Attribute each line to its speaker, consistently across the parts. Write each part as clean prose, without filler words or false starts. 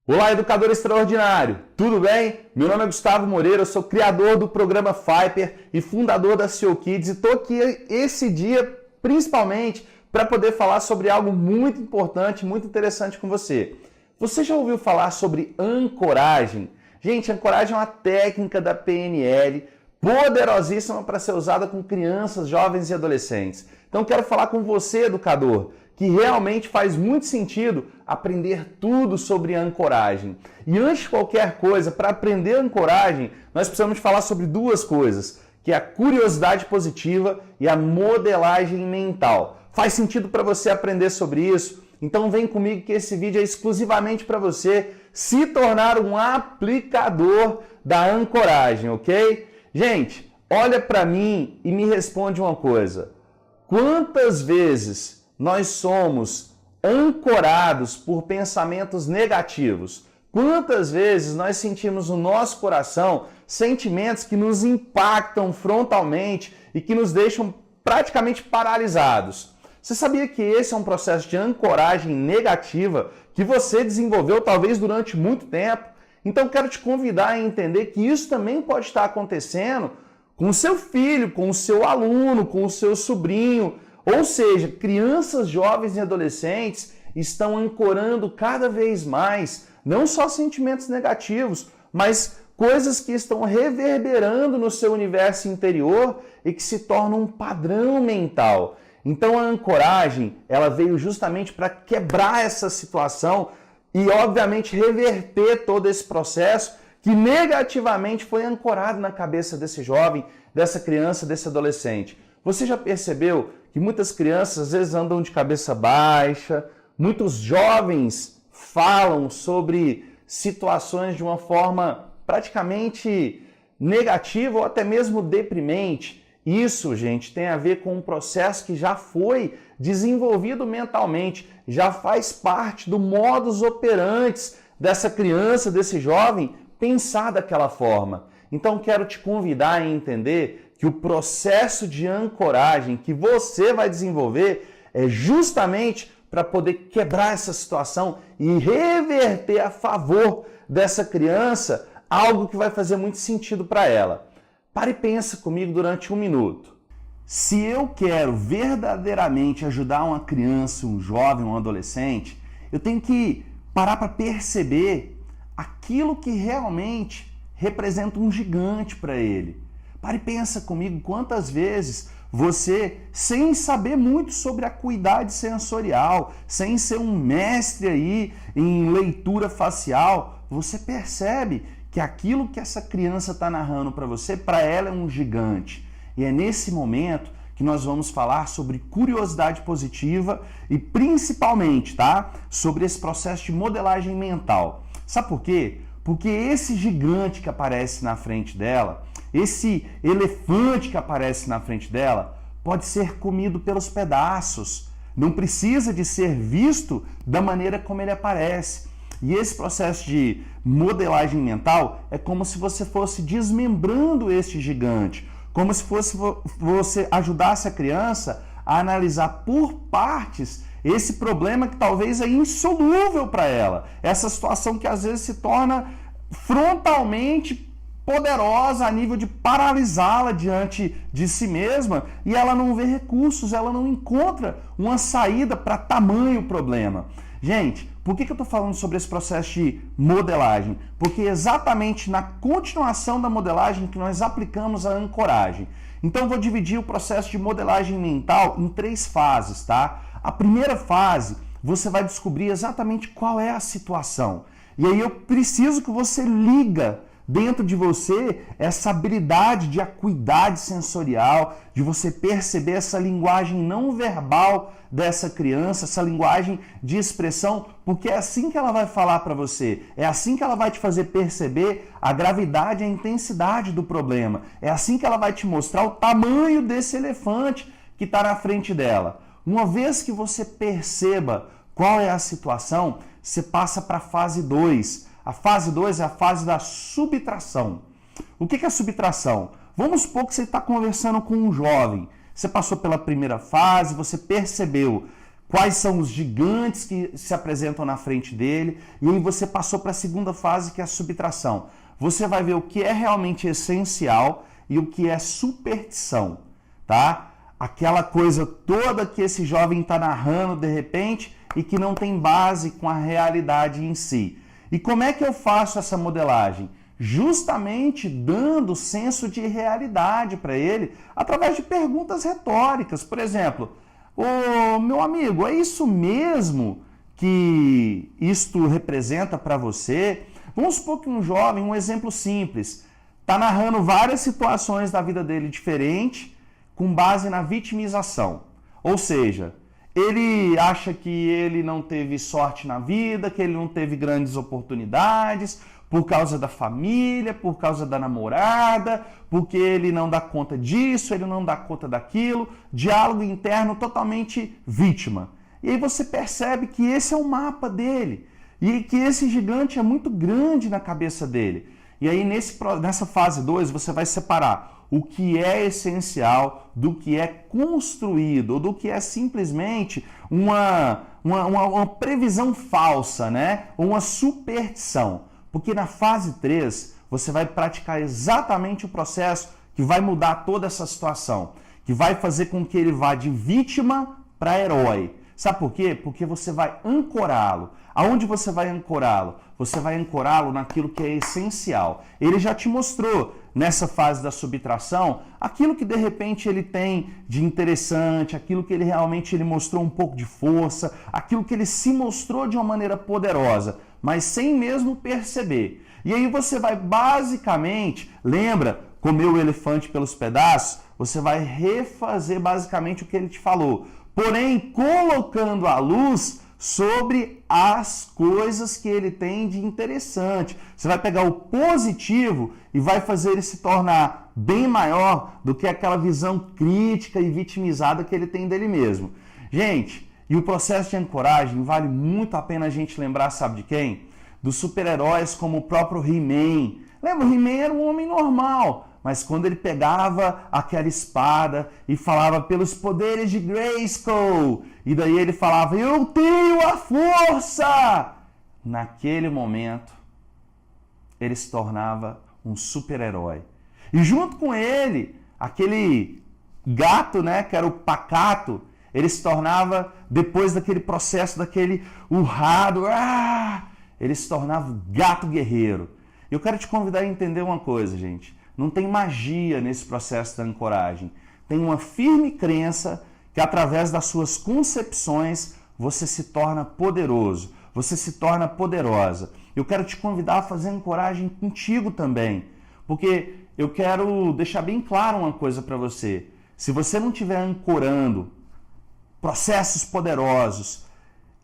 Speaker 1: Olá, educador extraordinário! Tudo bem? Meu nome é Gustavo Moreira, eu sou criador do programa Fiper e fundador da CEO Kids e estou aqui esse dia principalmente para poder falar sobre algo muito importante, muito interessante com você. Você já ouviu falar sobre ancoragem? Gente, ancoragem é uma técnica da PNL poderosíssima para ser usada com crianças, jovens e adolescentes. Então quero falar com você, educador, que realmente faz muito sentido aprender tudo sobre ancoragem. E antes de qualquer coisa, para aprender ancoragem, nós precisamos falar sobre duas coisas, que é a curiosidade positiva e a modelagem mental. Faz sentido para você aprender sobre isso? Então vem comigo que esse vídeo é exclusivamente para você se tornar um aplicador da ancoragem, ok? Gente, olha para mim e me responde uma coisa. Quantas vezes nós somos ancorados por pensamentos negativos? Quantas vezes nós sentimos no nosso coração sentimentos que nos impactam frontalmente e que nos deixam praticamente paralisados? Você sabia que esse é um processo de ancoragem negativa que você desenvolveu talvez durante muito tempo? Então quero te convidar a entender que isso também pode estar acontecendo com o seu filho, com o seu aluno, com o seu sobrinho. Ou seja, crianças, jovens e adolescentes estão ancorando cada vez mais, não só sentimentos negativos, mas coisas que estão reverberando no seu universo interior e que se tornam um padrão mental. Então a ancoragem, ela veio justamente para quebrar essa situação e, obviamente, reverter todo esse processo que negativamente foi ancorado na cabeça desse jovem, dessa criança, desse adolescente. Você já percebeu que muitas crianças às vezes andam de cabeça baixa, muitos jovens falam sobre situações de uma forma praticamente negativa ou até mesmo deprimente? Isso, gente, tem a ver com um processo que já foi desenvolvido mentalmente, já faz parte do modus operandi dessa criança, desse jovem, pensar daquela forma. Então quero te convidar a entender que o processo de ancoragem que você vai desenvolver é justamente para poder quebrar essa situação e reverter a favor dessa criança algo que vai fazer muito sentido para ela. Pare e pensa comigo durante um minuto. Se eu quero verdadeiramente ajudar uma criança, um jovem, um adolescente, eu tenho que parar para perceber aquilo que realmente representa um gigante para ele. Pare e pensa comigo quantas vezes você, sem saber muito sobre a acuidade sensorial, sem ser um mestre aí em leitura facial, você percebe que aquilo que essa criança está narrando para você, para ela é um gigante. E é nesse momento que nós vamos falar sobre curiosidade positiva e principalmente, tá? Sobre esse processo de modelagem mental. Sabe por quê? Porque esse gigante que aparece na frente dela, esse elefante que aparece na frente dela, pode ser comido pelos pedaços. Não precisa de ser visto da maneira como ele aparece. E esse processo de modelagem mental é como se você fosse desmembrando este gigante, como se fosse você ajudasse a criança a analisar por partes esse problema que talvez é insolúvel para ela. Essa situação que às vezes se torna frontalmente poderosa a nível de paralisá-la diante de si mesma e ela não vê recursos, ela não encontra uma saída para tamanho problema. Gente, por que eu estou falando sobre esse processo de modelagem? Porque é exatamente na continuação da modelagem que nós aplicamos a ancoragem. Então eu vou dividir o processo de modelagem mental em 3 fases, tá? A primeira fase, você vai descobrir exatamente qual é a situação. E aí eu preciso que você liga dentro de você essa habilidade de acuidade sensorial, de você perceber essa linguagem não verbal dessa criança, essa linguagem de expressão, porque é assim que ela vai falar para você, é assim que ela vai te fazer perceber a gravidade e a intensidade do problema, é assim que ela vai te mostrar o tamanho desse elefante que está na frente dela. Uma vez que você perceba qual é a situação, você passa para a fase 2. A fase 2 é a fase da subtração. O que é a subtração? Vamos supor que você está conversando com um jovem. Você passou pela primeira fase, você percebeu quais são os gigantes que se apresentam na frente dele, e aí você passou para a segunda fase, que é a subtração. Você vai ver o que é realmente essencial e o que é superstição, tá? Aquela coisa toda que esse jovem está narrando de repente e que não tem base com a realidade em si. E como é que eu faço essa modelagem? Justamente dando senso de realidade para ele através de perguntas retóricas. Por exemplo, ô meu amigo, é isso mesmo que isto representa para você? Vamos supor que um jovem, um exemplo simples, está narrando várias situações da vida dele diferente com base na vitimização. Ou seja, ele acha que ele não teve sorte na vida, que ele não teve grandes oportunidades por causa da família, por causa da namorada, porque ele não dá conta disso, ele não dá conta daquilo. Diálogo interno totalmente vítima. E aí você percebe que esse é o mapa dele e que esse gigante é muito grande na cabeça dele. E aí nessa fase 2 você vai separar o que é essencial do que é construído, ou do que é simplesmente uma previsão falsa, né? Uma superstição. Porque na fase 3 você vai praticar exatamente o processo que vai mudar toda essa situação, que vai fazer com que ele vá de vítima para herói. Sabe por quê? Porque você vai ancorá-lo. Aonde você vai ancorá-lo? Você vai ancorá-lo naquilo que é essencial. Ele já te mostrou, nessa fase da subtração, aquilo que de repente ele tem de interessante, aquilo que ele realmente mostrou um pouco de força, aquilo que ele se mostrou de uma maneira poderosa, mas sem mesmo perceber. E aí você vai basicamente, lembra, comer o elefante pelos pedaços? Você vai refazer basicamente o que ele te falou, porém colocando a luz sobre as coisas que ele tem de interessante. Você vai pegar o positivo e vai fazer ele se tornar bem maior do que aquela visão crítica e vitimizada que ele tem dele mesmo. Gente, e o processo de ancoragem vale muito a pena a gente lembrar, sabe de quem? Dos super-heróis como o próprio He-Man. Lembra, o He-Man era um homem normal, mas quando ele pegava aquela espada e falava pelos poderes de Grayskull, e daí ele falava, eu tenho a força! Naquele momento, ele se tornava um super-herói. E junto com ele, aquele gato, né, que era o pacato, ele se tornava, depois daquele processo, daquele urrado, ele se tornava o gato guerreiro. Eu quero te convidar a entender uma coisa, gente. Não tem magia nesse processo da ancoragem. Tem uma firme crença que através das suas concepções você se torna poderoso, você se torna poderosa. Eu quero te convidar a fazer ancoragem contigo também, porque eu quero deixar bem claro uma coisa para você. Se você não estiver ancorando processos poderosos,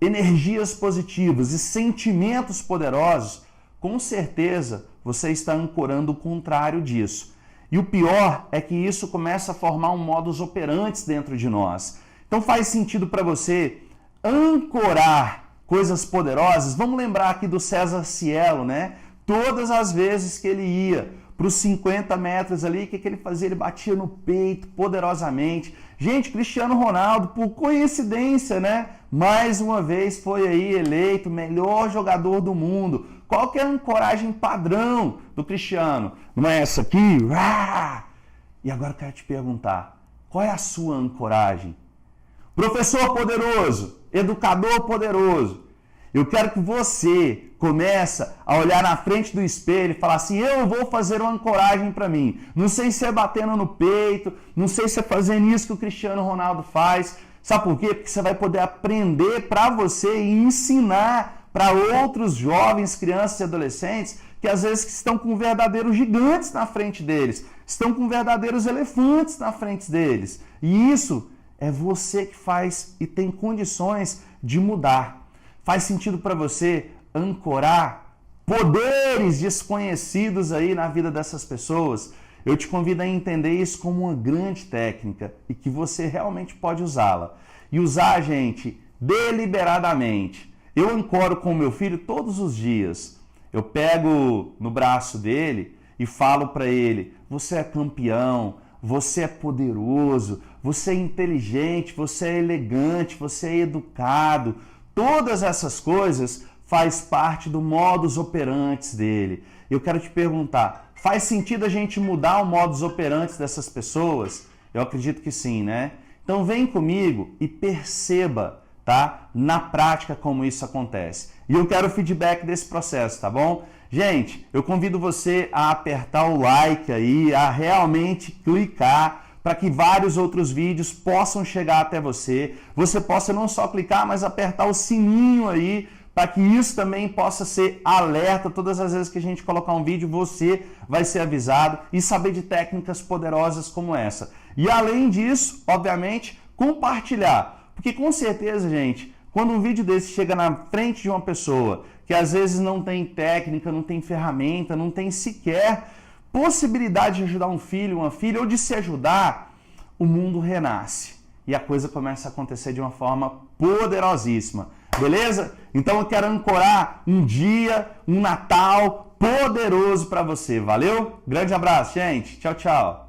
Speaker 1: energias positivas e sentimentos poderosos, com certeza você está ancorando o contrário disso. E o pior é que isso começa a formar um modus operandi dentro de nós. Então faz sentido para você ancorar coisas poderosas. Vamos lembrar aqui do César Cielo, né? Todas as vezes que ele ia para os 50 metros ali, o que ele fazia? Ele batia no peito poderosamente. Gente, Cristiano Ronaldo, por coincidência, né? Mais uma vez foi aí eleito melhor jogador do mundo. Qual que é a ancoragem padrão do Cristiano? Não é essa aqui? E agora eu quero te perguntar, qual é a sua ancoragem? Professor poderoso, educador poderoso, eu quero que você comece a olhar na frente do espelho e falar assim, eu vou fazer uma ancoragem para mim. Não sei se é batendo no peito, não sei se é fazendo isso que o Cristiano Ronaldo faz. Sabe por quê? Porque você vai poder aprender para você e ensinar para outros jovens, crianças e adolescentes que às vezes estão com verdadeiros gigantes na frente deles, estão com verdadeiros elefantes na frente deles. E isso é você que faz e tem condições de mudar. Faz sentido para você ancorar poderes desconhecidos aí na vida dessas pessoas? Eu te convido a entender isso como uma grande técnica e que você realmente pode usá-la. E usar, gente, deliberadamente. Eu ancoro com o meu filho todos os dias. Eu pego no braço dele e falo para ele, você é campeão, você é poderoso, você é inteligente, você é elegante, você é educado. Todas essas coisas faz parte do modus operandi dele. Eu quero te perguntar, faz sentido a gente mudar o modus operandi dessas pessoas? Eu acredito que sim, né? Então vem comigo e perceba, tá? Na prática como isso acontece. E eu quero o feedback desse processo, tá bom? Gente, eu convido você a apertar o like aí, a realmente clicar para que vários outros vídeos possam chegar até você. Você possa não só clicar, mas apertar o sininho aí para que isso também possa ser alerta. Todas as vezes que a gente colocar um vídeo, você vai ser avisado e saber de técnicas poderosas como essa. E além disso, obviamente, compartilhar. Porque com certeza, gente, quando um vídeo desse chega na frente de uma pessoa que às vezes não tem técnica, não tem ferramenta, não tem sequer possibilidade de ajudar um filho, uma filha, ou de se ajudar, o mundo renasce. E a coisa começa a acontecer de uma forma poderosíssima. Beleza? Então eu quero ancorar um dia, um Natal poderoso para você. Valeu? Grande abraço, gente. Tchau, tchau.